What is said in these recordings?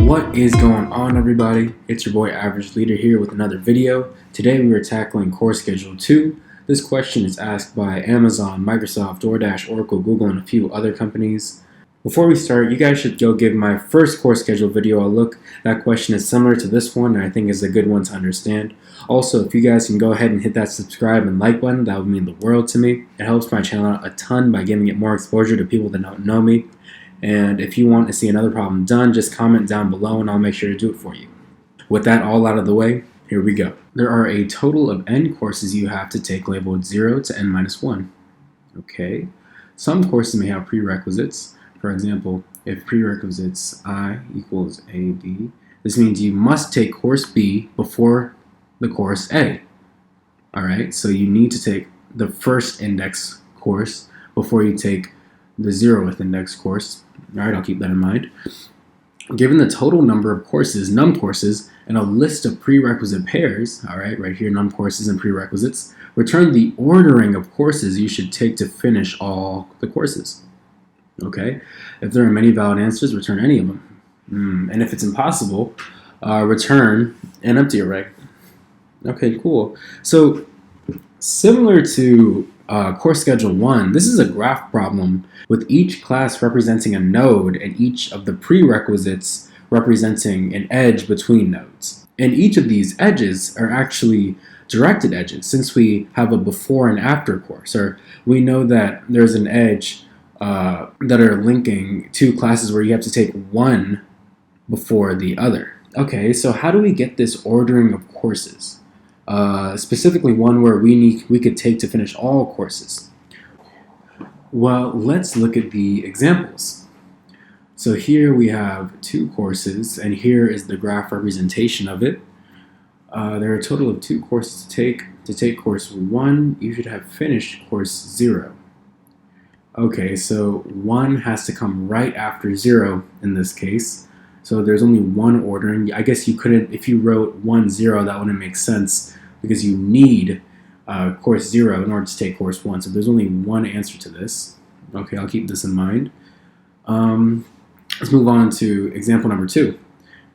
What is going on, everybody? It's your boy Average Leader here with another video. Today we are tackling course schedule 2. This question is asked by Amazon, Microsoft, Doordash, Oracle, Google, and a few other companies. Before we start, you guys should go give my first course schedule video a look. That question is similar to this one, and I think is a good one to understand. Also, if you guys can go ahead and hit that subscribe and like button, that would mean the world to me. It helps my channel out a ton by giving it more exposure to people that don't know me. And if you want to see another problem done, just comment down below and I'll make sure to do it for you. With that all out of the way, here we go. There are a total of n courses you have to take labeled 0 to n-1. Okay. Some courses may have prerequisites. For example, if prerequisites I equals AB, this means you must take course B before the course A. Alright, so you need to take the first index course before you take the 0th index course. Alright, I'll keep that in mind. Given the total number of courses, num courses, and a list of prerequisite pairs, alright, right here, num courses and prerequisites, return the ordering of courses you should take to finish all the courses. Okay, if there are many valid answers, return any of them. And if it's impossible, return an empty array. Okay, cool. So, similar to course schedule 1, this is a graph problem with each class representing a node and each of the prerequisites representing an edge between nodes. And each of these edges are actually directed edges, since we have a before and after course, or we know that there's an edge that are linking two classes where you have to take one before the other. Okay, so how do we get this ordering of courses? Specifically one where we could take to finish all courses. Well, let's look at the examples. So here we have 2 courses, and here is the graph representation of it. There are a total of 2 courses to take. To take course 1, you should have finished course 0. Okay, so 1 has to come right after 0 in this case. So there's only one ordering. I guess you couldn't, if you wrote 1, 0, that wouldn't make sense because you need course 0 in order to take course 1. So there's only one answer to this. Okay, I'll keep this in mind. Let's move on to example number 2.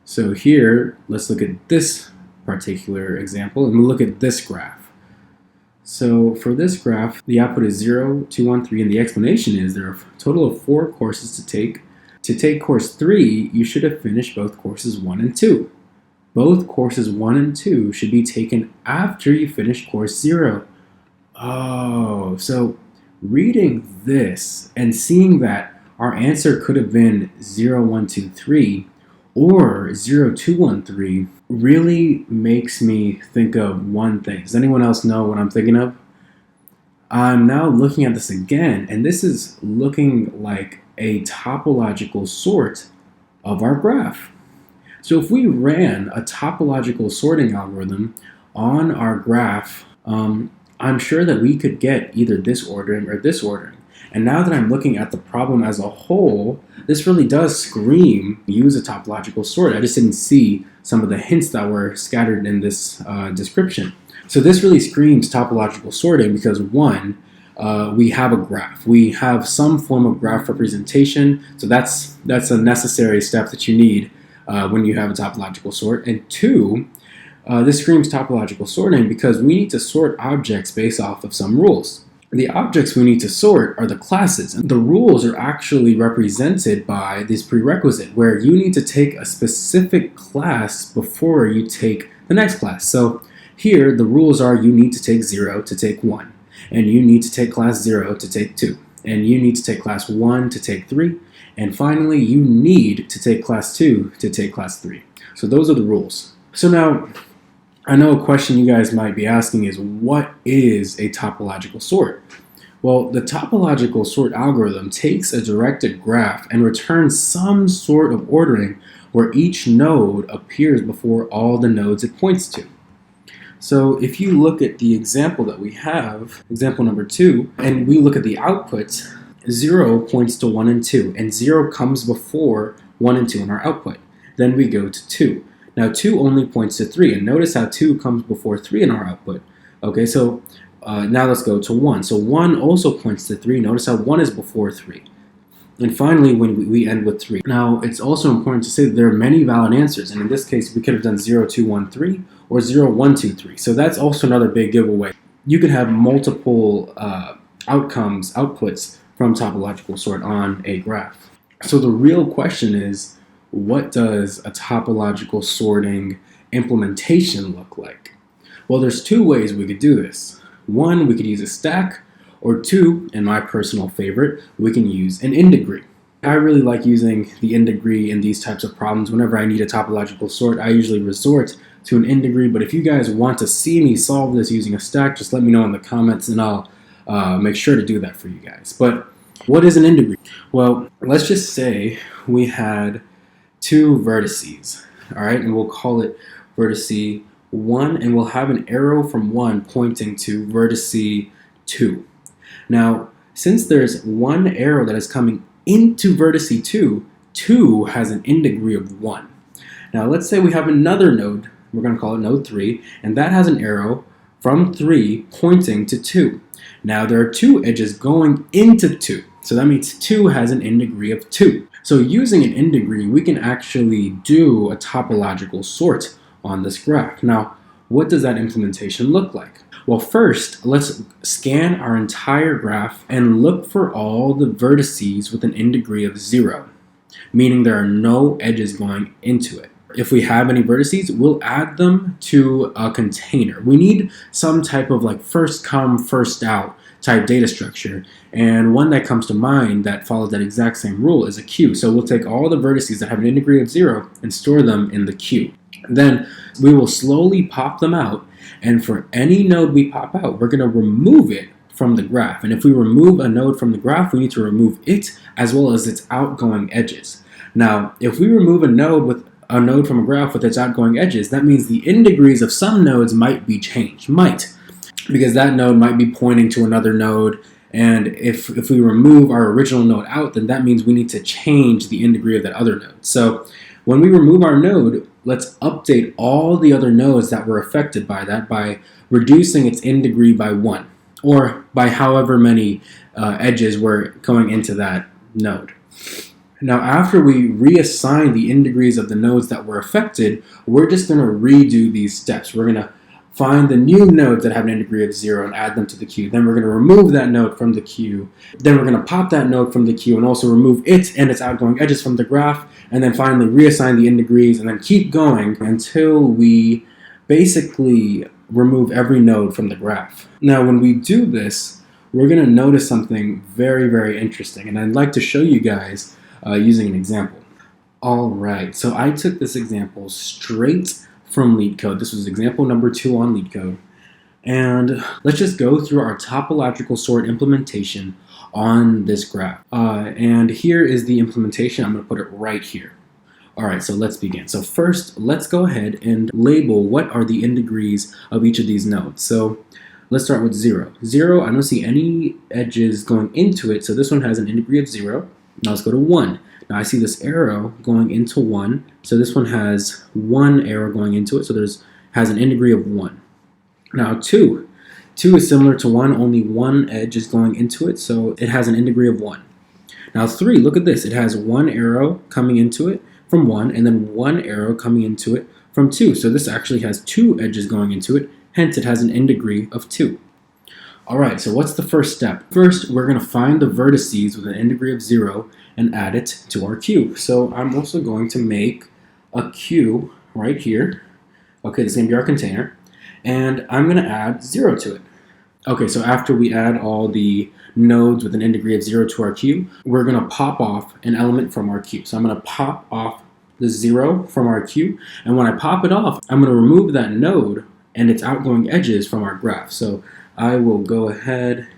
So here, let's look at this particular example and we'll look at this graph. So for this graph, the output is 0, 2, 1, 3, and the explanation is there are a total of 4 courses to take. To take course 3, you should have finished both courses 1 and 2. Both courses 1 and 2 should be taken after you finish course 0. Oh, so reading this and seeing that our answer could have been 0, 1, 2, 3 or 0, 2, 1, 3 really makes me think of one thing. Does anyone else know what I'm thinking of? I'm now looking at this again, and this is looking like a topological sort of our graph. So if we ran a topological sorting algorithm on our graph, I'm sure that we could get either this ordering or this ordering. And now that I'm looking at the problem as a whole, this really does scream use a topological sort. I just didn't see some of the hints that were scattered in this description. So this really screams topological sorting because 1, we have a graph. We have some form of graph representation, so that's a necessary step that you need when you have a topological sort. And 2, this screams topological sorting because we need to sort objects based off of some rules. The objects we need to sort are the classes, and the rules are actually represented by this prerequisite where you need to take a specific class before you take the next class. So here the rules are you need to take 0 to take 1, and you need to take class 0 to take 2, and you need to take class 1 to take 3, and finally you need to take class 2 to take class 3. So those are the rules. So now, I know a question you guys might be asking is, what is a topological sort? Well, the topological sort algorithm takes a directed graph and returns some sort of ordering where each node appears before all the nodes it points to. So if you look at the example that we have, example number 2, and we look at the output, 0 points to 1 and 2, and 0 comes before 1 and 2 in our output. Then we go to 2. Now 2 only points to 3, and notice how 2 comes before 3 in our output. Okay, so now let's go to 1. So 1 also points to 3. Notice how 1 is before 3. And finally, when we end with 3. Now, it's also important to say that there are many valid answers, and in this case, we could have done 0, 2, 1, 3 or 0, 1, 2, 3. So that's also another big giveaway. You could have multiple outputs from topological sort on a graph. So the real question is, what does a topological sorting implementation look like? Well, there's 2 ways we could do this. 1, we could use a stack, or 2, and my personal favorite, we can use an in-degree. I really like using the in-degree in these types of problems. Whenever I need a topological sort, I usually resort to an in-degree, but if you guys want to see me solve this using a stack, just let me know in the comments and I'll make sure to do that for you guys. But what is an in-degree? Well, let's just say we had 2 vertices, all right, and we'll call it vertice 1, and we'll have an arrow from 1 pointing to vertice 2. Now, since there's 1 arrow that is coming into vertice 2, 2 has an in-degree of 1. Now, let's say we have another node, we're going to call it node 3, and that has an arrow from 3 pointing to 2. Now, there are 2 edges going into 2, so that means 2 has an in-degree of 2. So using an in-degree, we can actually do a topological sort on this graph. Now, what does that implementation look like? Well, first, let's scan our entire graph and look for all the vertices with an in-degree of 0, meaning there are no edges going into it. If we have any vertices, we'll add them to a container. We need some type of like first come, first out type data structure, and one that comes to mind that follows that exact same rule is a queue. So we'll take all the vertices that have an in-degree of 0 and store them in the queue. Then we will slowly pop them out, and for any node we pop out, we're going to remove it from the graph. And if we remove a node from the graph, we need to remove it as well as its outgoing edges. Now, if we remove a node from a graph with its outgoing edges, that means the in-degrees of some nodes might be changed. Because that node might be pointing to another node, and if we remove our original node out, then that means we need to change the in-degree of that other node. So when we remove our node, let's update all the other nodes that were affected by that by reducing its in-degree by 1, or by however many edges were going into that node. Now, after we reassign the in-degrees of the nodes that were affected, we're just going to redo these steps. We're going to find the new nodes that have an in-degree of 0 and add them to the queue. Then we're going to remove that node from the queue. Then we're going to pop that node from the queue and also remove it and its outgoing edges from the graph. And then finally reassign the in-degrees and then keep going until we basically remove every node from the graph. Now, when we do this, we're going to notice something very, very interesting. And I'd like to show you guys using an example. All right, so I took this example straight from Leetcode. This was example number 2 on Leetcode. And let's just go through our topological sort implementation on this graph. And here is the implementation. I'm going to put it right here. All right, so let's begin. So first, let's go ahead and label what are the in-degrees of each of these nodes. So let's start with 0. 0, I don't see any edges going into it, so this one has an in-degree of 0. Now let's go to 1. Now I see this arrow going into 1, so this one has 1 arrow going into it, so has an in-degree of 1. Now 2. 2 is similar to 1, only 1 edge is going into it, so it has an in-degree of 1. Now 3, look at this. It has 1 arrow coming into it from 1, and then 1 arrow coming into it from 2. So this actually has 2 edges going into it, hence it has an in-degree of 2. Alright, so what's the first step? First, we're going to find the vertices with an in-degree of 0 and add it to our queue. So I'm also going to make a queue right here. Okay, this is going to be our container. And I'm going to add 0 to it. Okay, so after we add all the nodes with an in-degree of 0 to our queue, we're going to pop off an element from our queue. So I'm going to pop off the 0 from our queue. And when I pop it off, I'm going to remove that node and its outgoing edges from our graph. So I will go ahead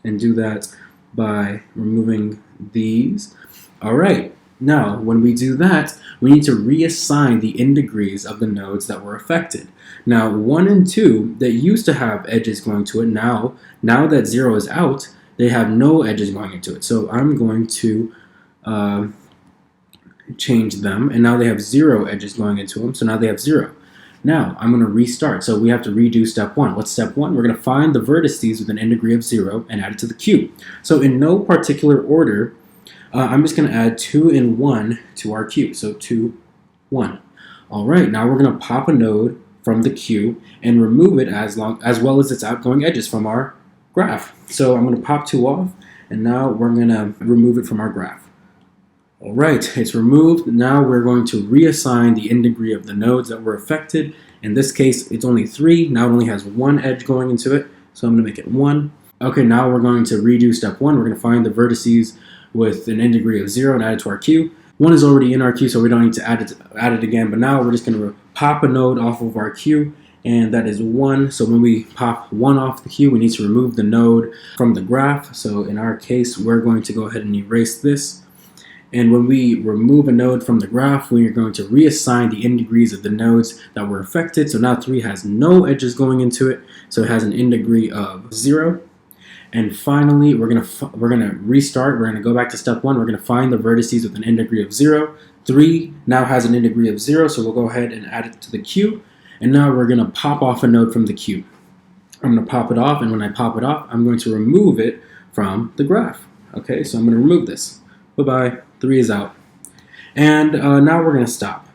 and do that by removing these. All right, now when we do that, we need to reassign the in-degrees of the nodes that were affected. Now 1 and 2, that used to have edges going to it, now that 0 is out, they have no edges going into it. So I'm going to change them, and now they have 0 edges going into them, so now they have 0. Now, I'm going to restart. So we have to redo step 1. What's step 1? We're going to find the vertices with an in-degree of 0 and add it to the queue. So in no particular order, I'm just going to add 2 and 1 to our queue. So 2, 1. All right, now we're going to pop a node from the queue and remove it as well as its outgoing edges from our graph. So I'm going to pop 2 off, and now we're going to remove it from our graph. All right, it's removed. Now we're going to reassign the end degree of the nodes that were affected. In this case, it's only 3. Now it only has 1 edge going into it, so I'm going to make it 1. Okay, now we're going to redo step 1. We're going to find the vertices with an end degree of 0 and add it to our queue. 1 is already in our queue, so we don't need to add it again. But now we're just going to pop a node off of our queue, and that is 1. So when we pop 1 off the queue, we need to remove the node from the graph. So in our case, we're going to go ahead and erase this. And when we remove a node from the graph, we are going to reassign the end degrees of the nodes that were affected. So now 3 has no edges going into it, so it has an end degree of 0. And finally, we're gonna restart. We're gonna go back to step 1. We're gonna find the vertices with an end degree of 0. 3 now has an end degree of 0, so we'll go ahead and add it to the queue. And now we're gonna pop off a node from the queue. I'm gonna pop it off, and when I pop it off, I'm going to remove it from the graph. Okay, so I'm gonna remove this. Bye-bye. 3 is out. And now we're going to stop.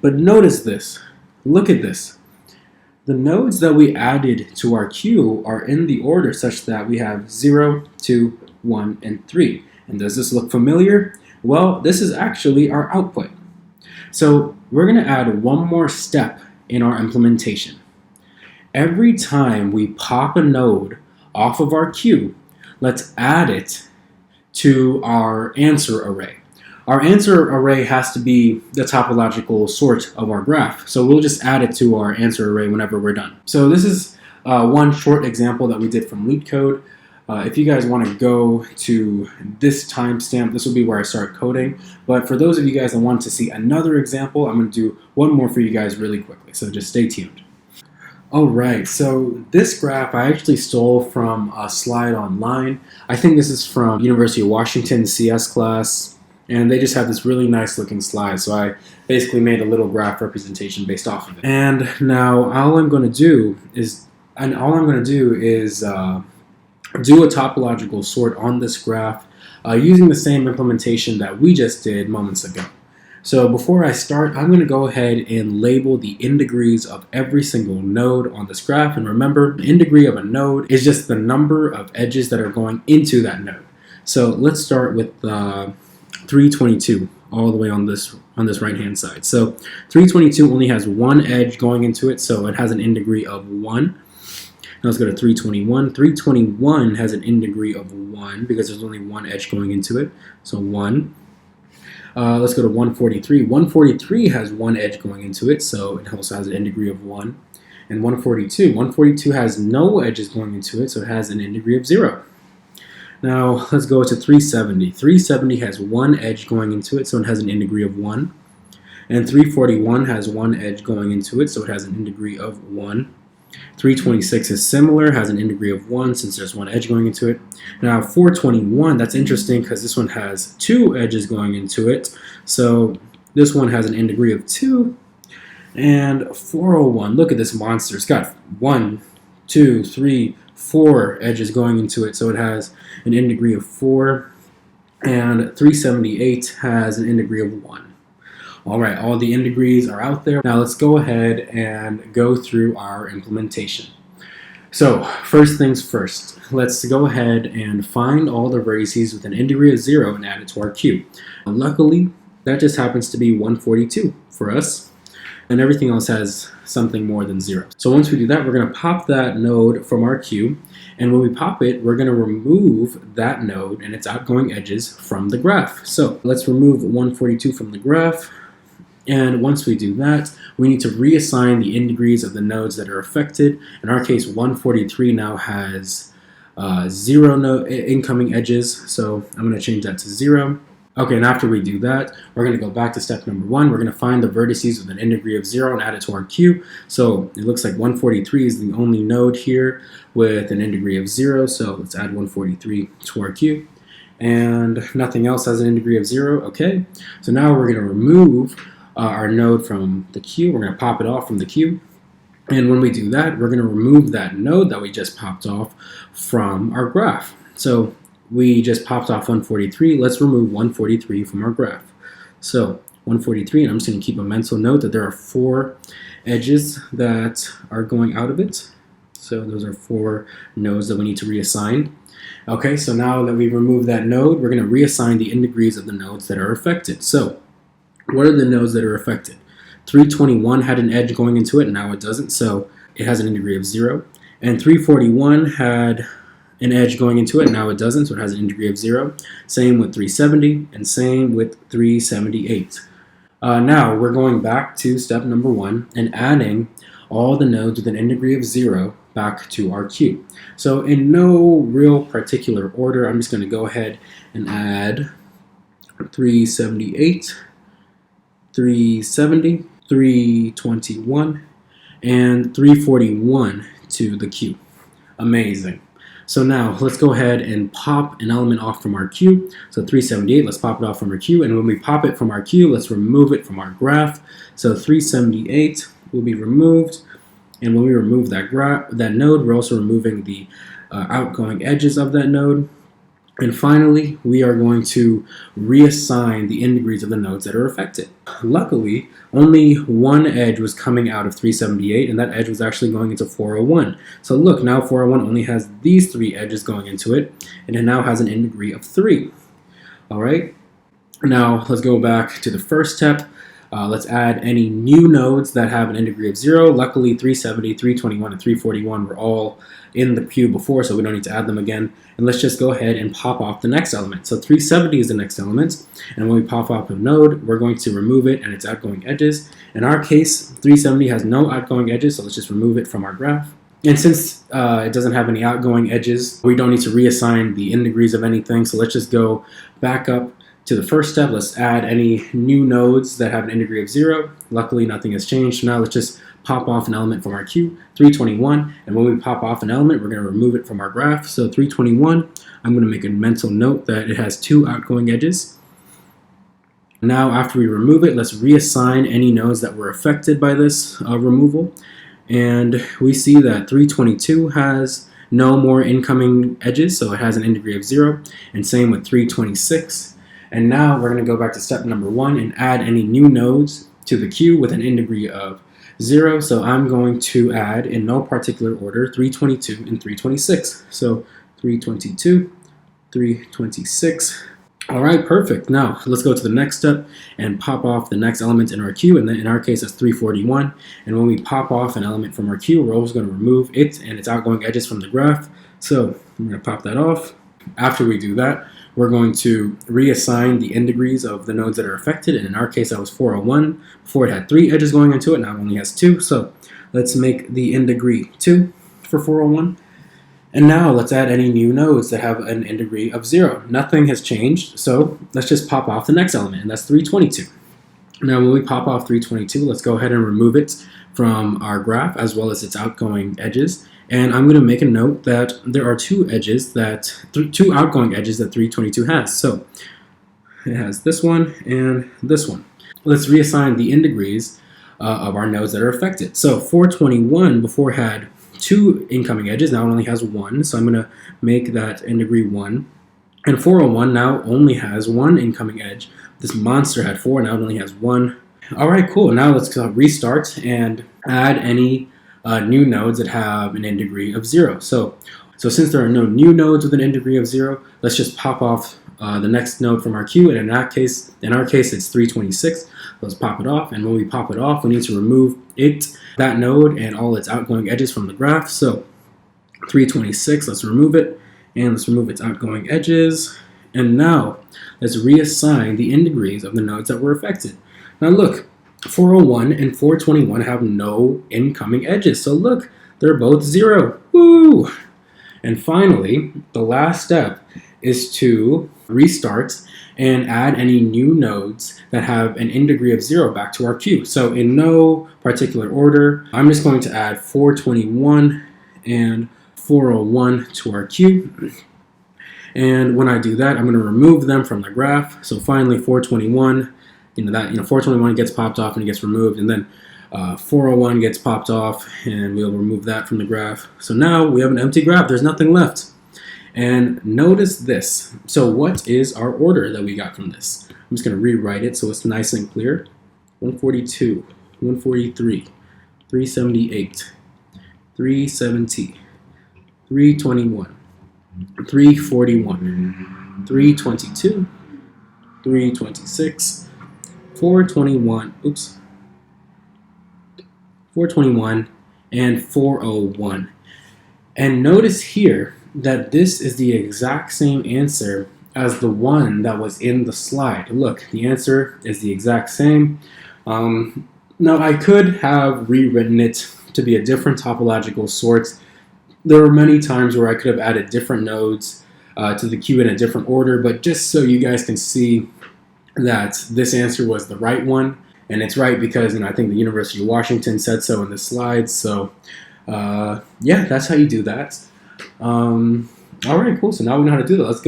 But notice this. Look at this. The nodes that we added to our queue are in the order such that we have 0, 2, 1, and 3. And does this look familiar? Well, this is actually our output. So we're going to add one more step in our implementation. Every time we pop a node off of our queue, let's add it to our answer array. Our answer array has to be the topological sort of our graph. So we'll just add it to our answer array whenever we're done. So this is one short example that we did from Leetcode. If you guys want to go to this timestamp, this will be where I start coding. But for those of you guys that want to see another example, I'm going to do one more for you guys really quickly. So just stay tuned. Alright, so this graph I actually stole from a slide online. I think this is from University of Washington CS class, and they just have this really nice looking slide, so I basically made a little graph representation based off of it. And now all I'm going to do is do a topological sort on this graph using the same implementation that we just did moments ago. So before I start, I'm going to go ahead and label the end degrees of every single node on this graph. And remember, the end degree of a node is just the number of edges that are going into that node. So let's start with 322 all the way on this right-hand side. So 322 only has 1 edge going into it, so it has an end degree of 1. Now let's go to 321. 321 has an end degree of 1 because there's only 1 edge going into it, so 1. Let's go to 143. 143 has 1 edge going into it, so it also has an end degree of 1. And 142 has no edges going into it, so it has an end degree of 0. Now let's go to 370. 370 has 1 edge going into it, so it has an end degree of 1. And 341 has 1 edge going into it, so it has an end degree of 1. 326 is similar, has an end degree of 1 since there's 1 edge going into it. Now 421, that's interesting because this one has 2 edges going into it. So this one has an end degree of 2. And 401, look at this monster. It's got 1, 2, 3, 4 edges going into it. So it has an end degree of 4. And 378 has an end degree of 1. Alright, all the end degrees are out there. Now let's go ahead and go through our implementation. So, first things first, let's go ahead and find all the vertices with an end degree of 0 and add it to our queue. Luckily, that just happens to be 142 for us, and everything else has something more than 0. So once we do that, we're going to pop that node from our queue, and when we pop it, we're going to remove that node and its outgoing edges from the graph. So let's remove 142 from the graph. And once we do that, we need to reassign the end degrees of the nodes that are affected. In our case, 143 now has 0 incoming edges, so I'm going to change that to 0. Okay, and after we do that, we're going to go back to step number 1. We're going to find the vertices with an end degree of 0 and add it to our queue. So it looks like 143 is the only node here with an end degree of 0, so let's add 143 to our queue. And nothing else has an end degree of 0. Okay, so now we're going to remove our node from the queue. We're going to pop it off from the queue. And when we do that, we're going to remove that node that we just popped off from our graph. So we just popped off 143. Let's remove 143 from our graph. So 143, and I'm just going to keep a mental note that there are 4 edges that are going out of it. So those are 4 nodes that we need to reassign. Okay, so now that we've removed that node, we're going to reassign the in-degrees of the nodes that are affected. So what are the nodes that are affected? 321 had an edge going into it, and now it doesn't, so it has an in-degree of 0. And 341 had an edge going into it, now it doesn't, so it has an in-degree of 0. Same with 370, and same with 378. Now we're going back to step number 1 and adding all the nodes with an in-degree of 0 back to our queue. So in no real particular order, I'm just going to go ahead and add 378, 370, 321, and 341 to the queue. Amazing. So now let's go ahead and pop an element off from our queue. So 378, let's pop it off from our queue. And when we pop it from our queue, let's remove it from our graph. So 378 will be removed. And when we remove that node, we're also removing the outgoing edges of that node. And finally, we are going to reassign the in-degrees of the nodes that are affected. Luckily, only one edge was coming out of 378, and that edge was actually going into 401. So look, now 401 only has these 3 edges going into it, and it now has an in-degree of 3. All right, now let's go back to the first step. Let's add any new nodes that have an in-degree of 0. Luckily, 370, 321, and 341 were all in the queue before, so we don't need to add them again. And let's just go ahead and pop off the next element. So 370 is the next element, and when we pop off a node, we're going to remove it and its outgoing edges. In our case, 370 has no outgoing edges, so let's just remove it from our graph. And since it doesn't have any outgoing edges, we don't need to reassign the in-degrees of anything, so let's just go back up to the first step. Let's add any new nodes that have an in-degree of 0. Luckily, nothing has changed. So now let's just pop off an element from our queue, 321. And when we pop off an element, we're going to remove it from our graph. So 321, I'm going to make a mental note that it has 2 outgoing edges. Now, after we remove it, let's reassign any nodes that were affected by this removal. And we see that 322 has no more incoming edges, so it has an in-degree of 0. And same with 326. And now we're going to go back to step number 1 and add any new nodes to the queue with an in-degree of 0. So I'm going to add, in no particular order, 322 and 326. So 322, 326. All right, perfect. Now let's go to the next step and pop off the next element in our queue. And then in our case, that's 341. And when we pop off an element from our queue, we're always going to remove it and its outgoing edges from the graph. So I'm going to pop that off. After we do that, we're going to reassign the in-degrees of the nodes that are affected. And in our case, that was 401. Before it had 3 edges going into it, now it only has 2. So let's make the in-degree 2 for 401. And now let's add any new nodes that have an in-degree of 0. Nothing has changed, so let's just pop off the next element, and that's 322. Now when we pop off 322, let's go ahead and remove it from our graph as well as its outgoing edges. And I'm going to make a note that there are 2 outgoing edges that 322 has. So it has this one and this one. Let's reassign the in-degrees of our nodes that are affected. So 421 before had 2 incoming edges, now it only has 1. So I'm going to make that in-degree 1. And 401 now only has 1 incoming edge. This monster had 4, now it only has 1. All right, cool. Now let's restart and add any new nodes that have an in-degree of 0. So since there are no new nodes with an in-degree of 0, let's just pop off the next node from our queue. And in our case, it's 326. Let's pop it off. And when we pop it off, we need to remove that node and all its outgoing edges from the graph. So 326, let's remove it. And let's remove its outgoing edges. And now let's reassign the in-degrees of the nodes that were affected. Now look, 401 and 421 have no incoming edges. So look, they're both 0. Woo! And finally, the last step is to restart and add any new nodes that have an in-degree of 0 back to our queue. So in no particular order, I'm just going to add 421 and 401 to our queue. And when I do that, I'm going to remove them from the graph. So finally, 421, 421 gets popped off and it gets removed, and then 401 gets popped off, and we'll remove that from the graph. So now we have an empty graph. There's nothing left. And notice this. So what is our order that we got from this? I'm just going to rewrite it so it's nice and clear. 142, 143, 378, 370, 321, 341, 322, 326, 421, 421, and 401. And notice here that this is the exact same answer as the one that was in the slide. Look, the answer is the exact same. Now, I could have rewritten it to be a different topological sort. There were many times where I could have added different nodes to the queue in a different order, but just so you guys can see that this answer was the right one, and it's right because I think the University of Washington said so in the slides. So yeah, that's how you do that. All right, cool. So now we know how to do that. Let's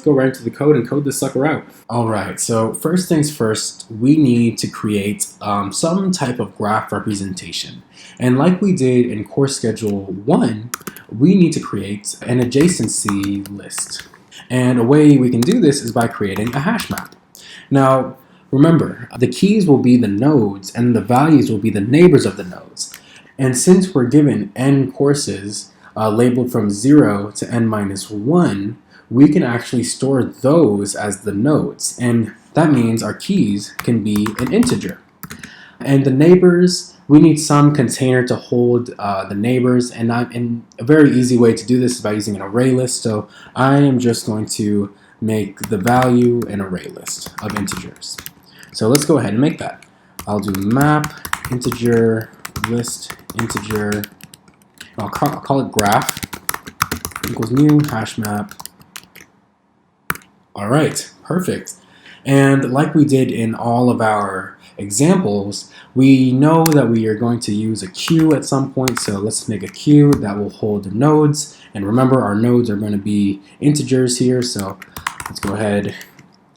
go right into the code and code this sucker out. All right. So first things first, we need to create some type of graph representation. And like we did in course schedule 1, we need to create an adjacency list. And a way we can do this is by creating a hash map. Now, remember, the keys will be the nodes and the values will be the neighbors of the nodes. And since we're given n courses labeled from 0 to n-1, we can actually store those as the nodes. And that means our keys can be an integer. And the neighbors, we need some container to hold the neighbors. And a very easy way to do this is by using an array list. So I am just going to make the value an array list of integers. So let's go ahead and make that. I'll do map integer list integer. I'll call it graph equals new hash map. All right, perfect. And like we did in all of our examples, we know that we are going to use a queue at some point. So let's make a queue that will hold the nodes. And remember, our nodes are going to be integers here. So let's go ahead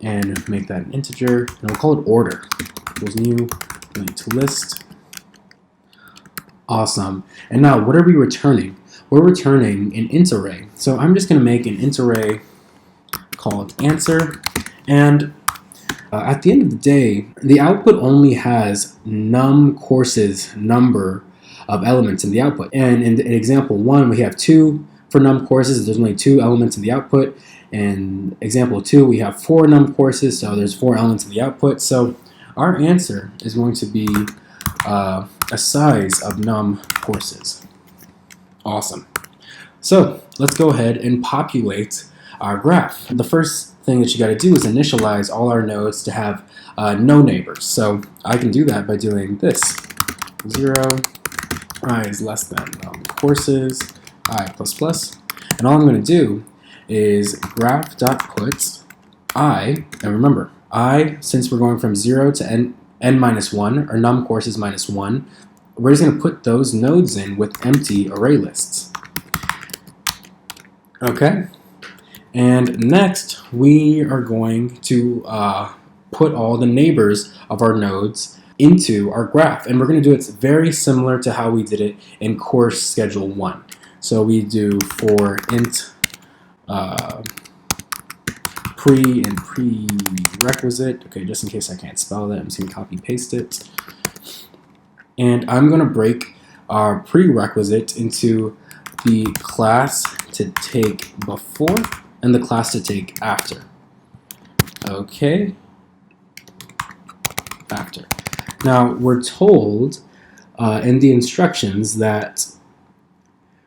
and make that an integer. And we'll call it order equals new to list. Awesome. And now what are we returning? We're returning an int array. So I'm just going to make an int array called answer. And at the end of the day, the output only has num courses number of elements in the output. And in example 1, we have 2 for num courses. There's only 2 elements in the output. In example 2, we have 4 num courses. So there's 4 elements in the output. So our answer is going to be a size of num courses. Awesome. So let's go ahead and populate our graph. The first thing that you got to do is initialize all our nodes to have no neighbors. So I can do that by doing this. 0, I is less than courses, I plus plus. And all I'm going to do is graph.put I, and remember, I, since we're going from 0 to n-1, or num courses minus 1, we're just going to put those nodes in with empty array lists. Okay, and next we are going to put all the neighbors of our nodes into our graph, and we're going to do it very similar to how we did it in course schedule 1. So we do for int pre and prerequisite. Okay, just in case I can't spell that, I'm just going to copy paste it. And I'm going to break our prerequisite into the class to take before and the class to take after. Okay, after. Now we're told in the instructions that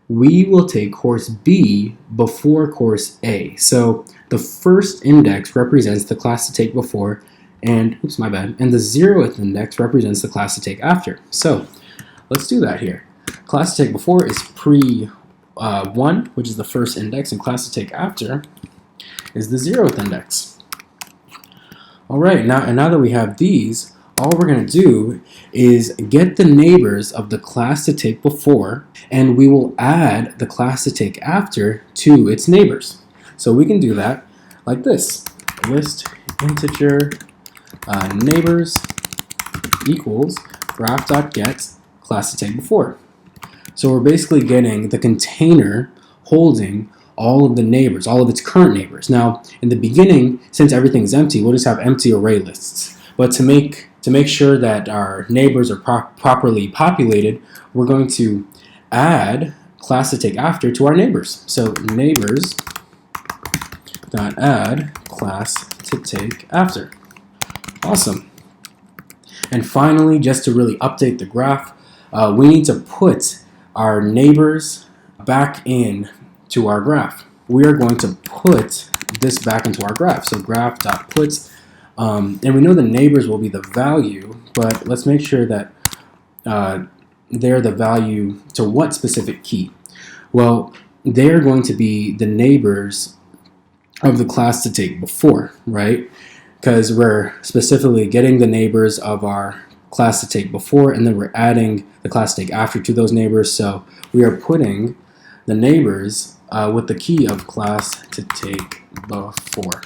we will take course B before course A. So the first index represents the class to take before, and oops, my bad. And the 0th index represents the class to take after. So let's do that here. Class to take before is pre1, which is the first index, and class to take after is the 0th index. All right, now that we have these, all we're going to do is get the neighbors of the class to take before, and we will add the class to take after to its neighbors. So we can do that like this. List integer neighbors equals graph.get class to take before. So we're basically getting the container holding all of the neighbors, all of its current neighbors. Now, in the beginning, since everything's empty, we'll just have empty array lists. But to make sure that our neighbors are properly populated, we're going to add class to take after to our neighbors. So neighbors.add class to take after. Awesome. And finally, just to really update the graph, we need to put our neighbors back in to our graph. We are going to put this back into our graph. So graph.put, and we know the neighbors will be the value, but let's make sure that they're the value to what specific key? Well, they're going to be the neighbors of the class to take before, right? Because we're specifically getting the neighbors of our class to take before, and then we're adding the class to take after to those neighbors. So we are putting the neighbors with the key of class to take before.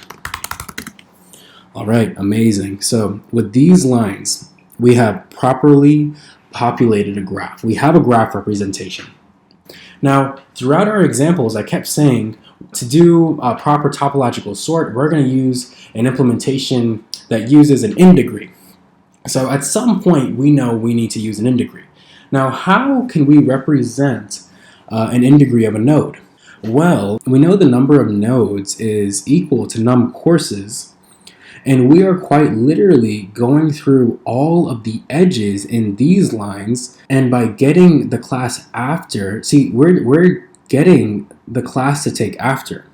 All right, amazing. So with these lines, we have properly populated a graph. We have a graph representation. Now, throughout our examples, I kept saying to do a proper topological sort, we're going to use an implementation that uses an in degree. So at some point, we know we need to use an in degree. Now, how can we represent an in degree of a node? Well, we know the number of nodes is equal to num courses, and we are quite literally going through all of the edges in these lines, and by getting the class after, see, we're getting the class to take after.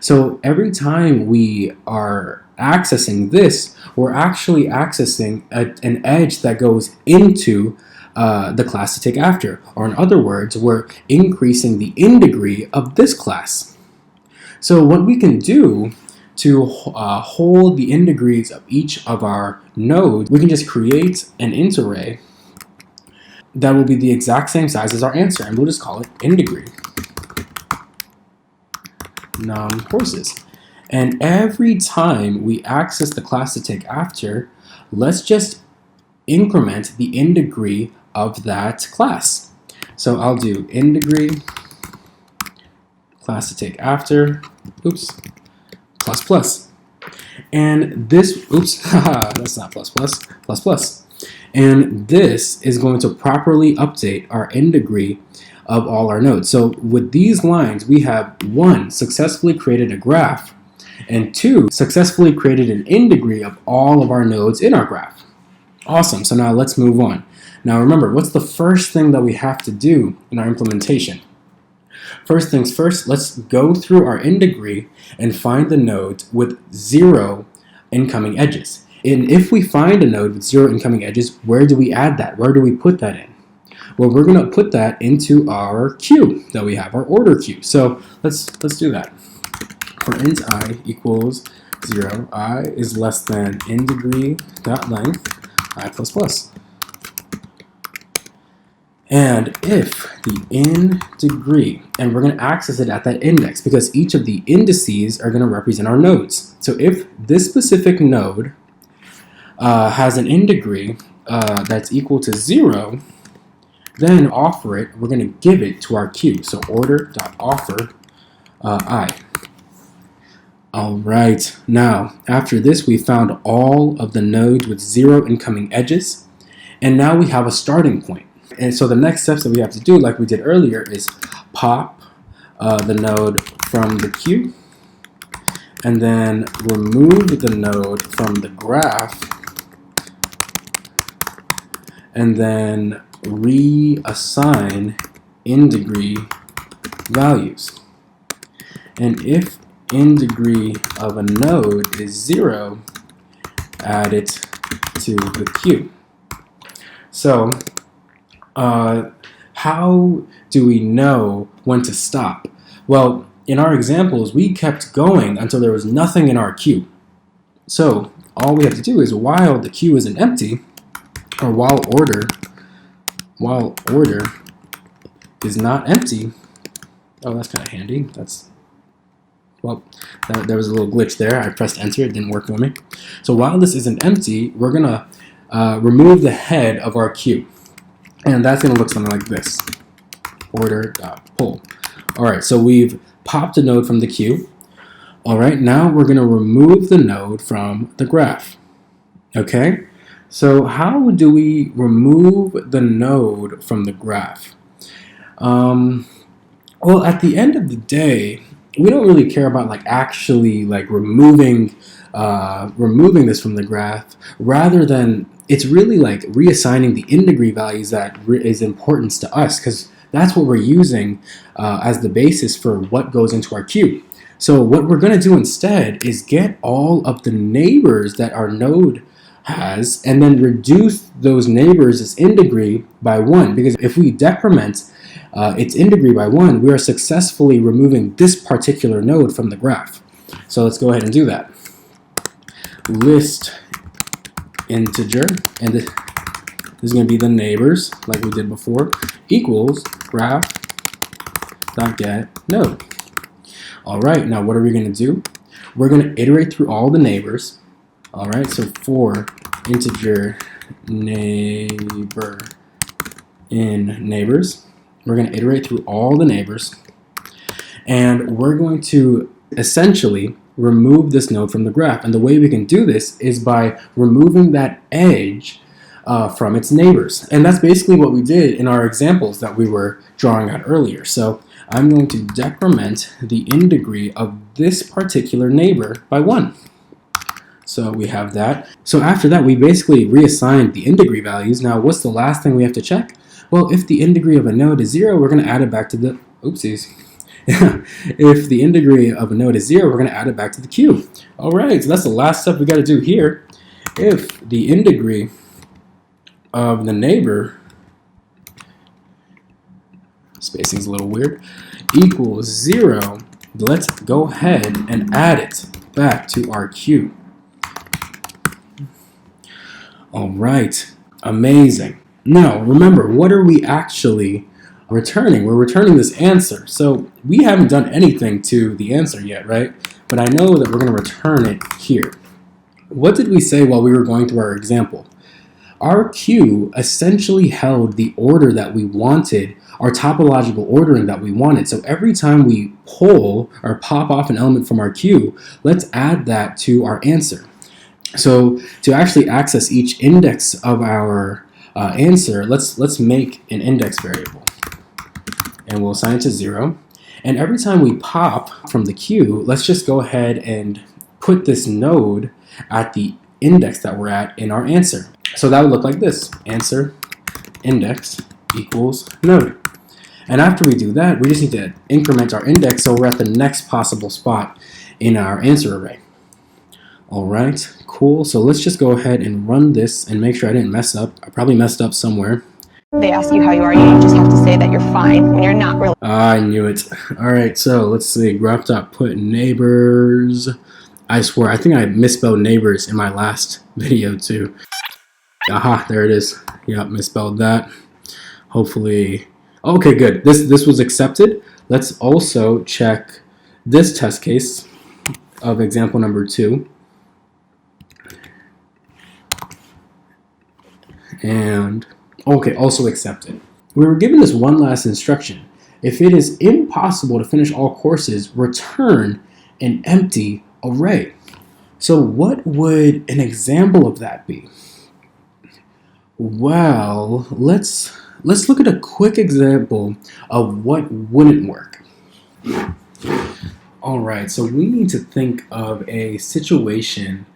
So every time we are accessing this, we're actually accessing an edge that goes into the class to take after. Or in other words, we're increasing the in degree of this class. So what we can do to hold the in degrees of each of our nodes, we can just create an int array that will be the exact same size as our answer, and we'll just call it in degree num courses. And every time we access the class to take after, let's just increment the in degree of that class. So I'll do in degree class to take after, plus plus. And this, that's not plus plus. And this is going to properly update our in degree of all our nodes. So with these lines, we have 1, successfully created a graph, and 2, successfully created an in degree of all of our nodes in our graph. Awesome, so now let's move on. Now remember, what's the first thing that we have to do in our implementation? First things first, let's go through our in degree and find the node with 0 incoming edges. And if we find a node with 0 incoming edges, where do we add that? Where do we put that in? Well, we're going to put that into our queue that we have, our order queue. So let's do that. For int I equals 0, I is less than in degree dot length I plus plus. And if the in degree, and we're going to access it at that index because each of the indices are going to represent our nodes. So if this specific node has an in degree that's equal to 0, then offer it, we're going to give it to our queue. So order.offer I. All right, now after this, we found all of the nodes with 0 incoming edges, and now we have a starting point. And so the next steps that we have to do, like we did earlier, is pop the node from the queue, and then remove the node from the graph, and then reassign in degree values. And if in degree of a node is 0, add it to the queue. So how do we know when to stop? Well, in our examples, we kept going until there was nothing in our queue. So all we have to do is while the queue isn't empty, or while order is not empty. Oh, that's kind of handy. There was a little glitch there. I pressed enter, it didn't work for me. So while this isn't empty, we're gonna remove the head of our queue. And that's gonna look something like this. Order.pull. All right, so we've popped a node from the queue. All right, now we're going to remove the node from the graph. Okay, so how do we remove the node from the graph? Well, at the end of the day, we don't really care about actually removing this from the graph. Rather than, it's really reassigning the in-degree values that is importance to us, because that's what we're using as the basis for what goes into our queue. So what we're going to do instead is get all of the neighbors that our node has and then reduce those neighbors' in-degree by 1, because if we decrement its in-degree by 1, we are successfully removing this particular node from the graph. So let's go ahead and do that. List integer, and this is going to be the neighbors like we did before, equals graph.get node. All right, now what are we going to do? We're going to iterate through all the neighbors. All right, so for integer neighbor in neighbors, we're going to iterate through all the neighbors, and we're going to essentially remove this node from the graph. And the way we can do this is by removing that edge from its neighbors. And that's basically what we did in our examples that we were drawing out earlier. So I'm going to decrement the in-degree of this particular neighbor by 1. So we have that. So after that, we basically reassigned the in-degree values. Now, what's the last thing we have to check? Well, if the in-degree of a node is 0, we're going to add it back to the, oopsies. If the in-degree of a node is 0, we're going to add it back to the queue. All right, so that's the last step we got to do here. If the in-degree of the neighbor, spacing's a little weird, equals 0, let's go ahead and add it back to our queue. All right, amazing. Now, remember, what are we actually returning? We're returning this answer. So we haven't done anything to the answer yet, right? But I know that we're going to return it here. What did we say while we were going through our example? Our queue essentially held the order that we wanted, our topological ordering that we wanted. So every time we pull or pop off an element from our queue, let's add that to our answer. So to actually access each index of our answer, let's make an index variable, and we'll assign it to 0. And every time we pop from the queue, let's just go ahead and put this node at the index that we're at in our answer. So that would look like this: answer index equals node. And after we do that, we just need to increment our index so we're at the next possible spot in our answer array. All right, cool. So let's just go ahead and run this and make sure I didn't mess up. I probably messed up somewhere. They ask you how you are, you just have to say that you're fine when you're not really. I knew it. All right, so let's see. Graph.put neighbors. I swear, I think I misspelled neighbors in my last video too. Aha, there it is. Yep, misspelled that. Hopefully, okay, good. This was accepted. Let's also check this test case of example number 2. And okay, also accepted. We were given this one last instruction. If it is impossible to finish all courses, return an empty array. So what would an example of that be? Well, let's look at a quick example of what wouldn't work. All right, so we need to think of a situation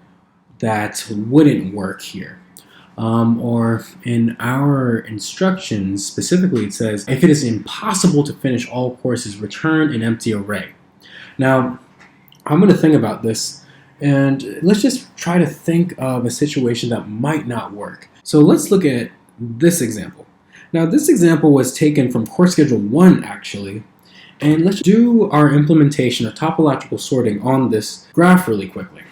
that wouldn't work here. Or in our instructions, specifically it says, if it is impossible to finish all courses, return an empty array. Now, I'm going to think about this, and let's just try to think of a situation that might not work. So let's look at this example. Now, this example was taken from course schedule 1, actually, and let's do our implementation of topological sorting on this graph really quickly.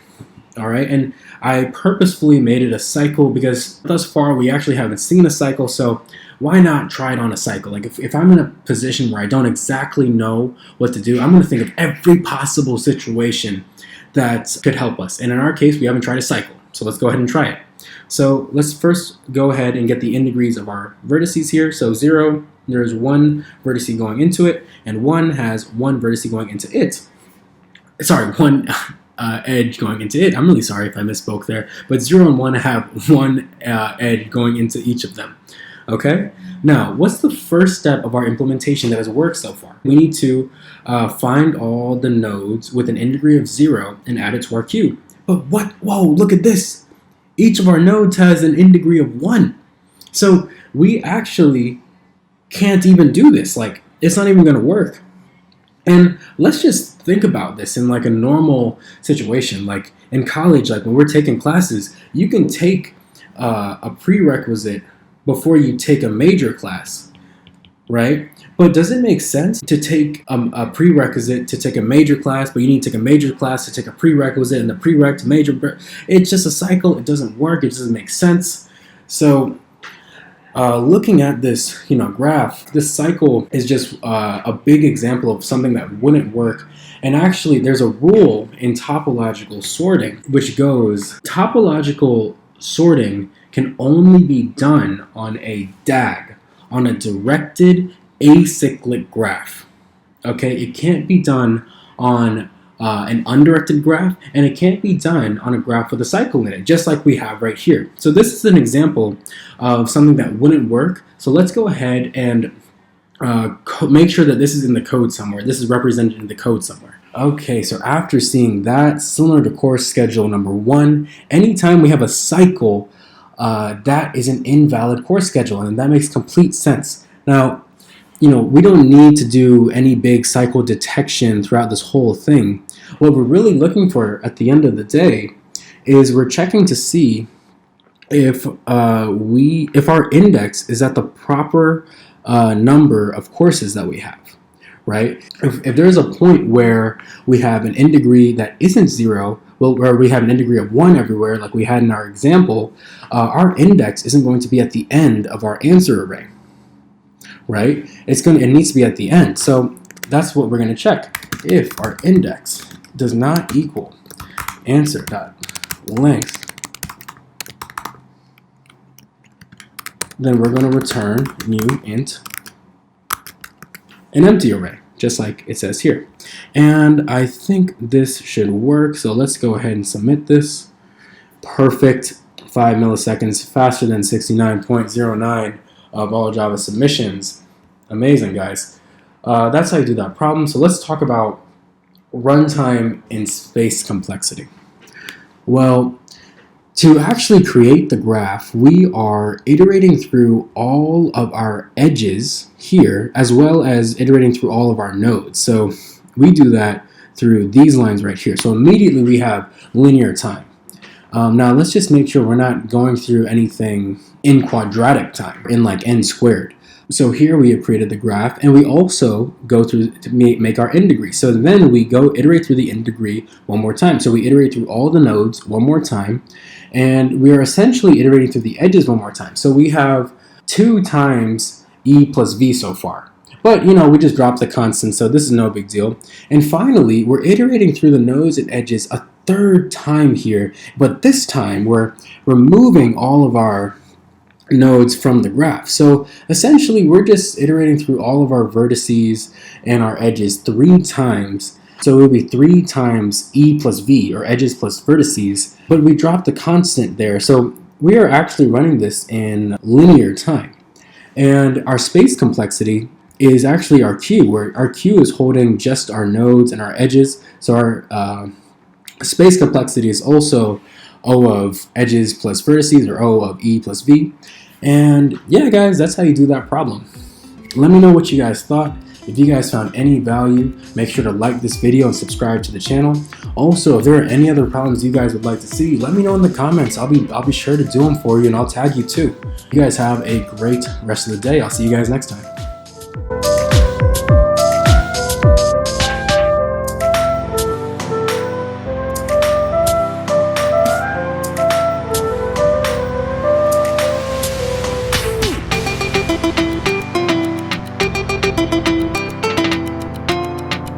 All right, and I purposefully made it a cycle because thus far we actually haven't seen a cycle, so why not try it on a cycle? Like if I'm in a position where I don't exactly know what to do, I'm going to think of every possible situation that could help us. And in our case, we haven't tried a cycle. So let's go ahead and try it. So let's first go ahead and get the in degrees of our vertices here. So 0, there's one vertice going into it, and 1 has one vertice going into it. Sorry, one edge going into it. I'm really sorry if I misspoke there, but 0 and 1 have one edge going into each of them. Okay, now what's the first step of our implementation that has worked so far? We need to find all the nodes with an in degree of 0 and add it to our queue. But what? Whoa, look at this. Each of our nodes has an in degree of 1. So we actually can't even do this. Like, it's not even going to work. And let's just think about this in like a normal situation. Like in college, like when we're taking classes, you can take a prerequisite before you take a major class, right? But does it make sense to take a prerequisite to take a major class, but you need to take a major class to take a prerequisite and the prereq to major? It's just a cycle. It doesn't work. It doesn't make sense. So looking at this, graph, this cycle is just a big example of something that wouldn't work. And actually, there's a rule in topological sorting which goes, topological sorting can only be done on a DAG, on a directed acyclic graph. Okay, it can't be done on an undirected graph, and it can't be done on a graph with a cycle in it, just like we have right here. So this is an example of something that wouldn't work. So let's go ahead and make sure that this is in the code somewhere. This is represented in the code somewhere. Okay, so after seeing that, similar to course schedule number 1, anytime we have a cycle, that is an invalid course schedule, and that makes complete sense. Now, we don't need to do any big cycle detection throughout this whole thing. What we're really looking for at the end of the day is we're checking to see if our index is at the proper number of courses that we have, right? If there's a point where we have an in degree that isn't 0, well, where we have an in degree of 1 everywhere, like we had in our example, our index isn't going to be at the end of our answer array, right? It needs to be at the end. So that's what we're going to check. If our index does not equal answer.length, then we're going to return new int an empty array, just like it says here. And I think this should work, so let's go ahead and submit this. Perfect. 5 milliseconds, faster than 69.09 of all Java submissions. Amazing, guys. That's how you do that problem. So let's talk about runtime in space complexity. Well, to actually create the graph, we are iterating through all of our edges here, as well as iterating through all of our nodes. So we do that through these lines right here. So immediately we have linear time. Now let's just make sure we're not going through anything in quadratic time, in like n squared. So here we have created the graph, and we also go through to make our in degree. So then we go iterate through the in degree one more time. So we iterate through all the nodes one more time, and we are essentially iterating through the edges one more time. So we have 2 times e plus v so far. But, we just dropped the constant, so this is no big deal. And finally, we're iterating through the nodes and edges a 3rd time here, but this time we're removing all of our nodes from the graph. So essentially, we're just iterating through all of our vertices and our edges 3 times. So it will be 3 times e plus v, or edges plus vertices, but we dropped the constant there. So we are actually running this in linear time. And our space complexity is actually our queue, where our queue is holding just our nodes and our edges. So our space complexity is also O of edges plus vertices, or O of E plus V. And yeah, guys, that's how you do that problem. Let me know what you guys thought. If you guys found any value, make sure to like this video and subscribe to the channel. Also, if there are any other problems you guys would like to see, let me know in the comments. I'll be sure to do them for you, and I'll tag you too. You guys have a great rest of the day. I'll see you guys next time.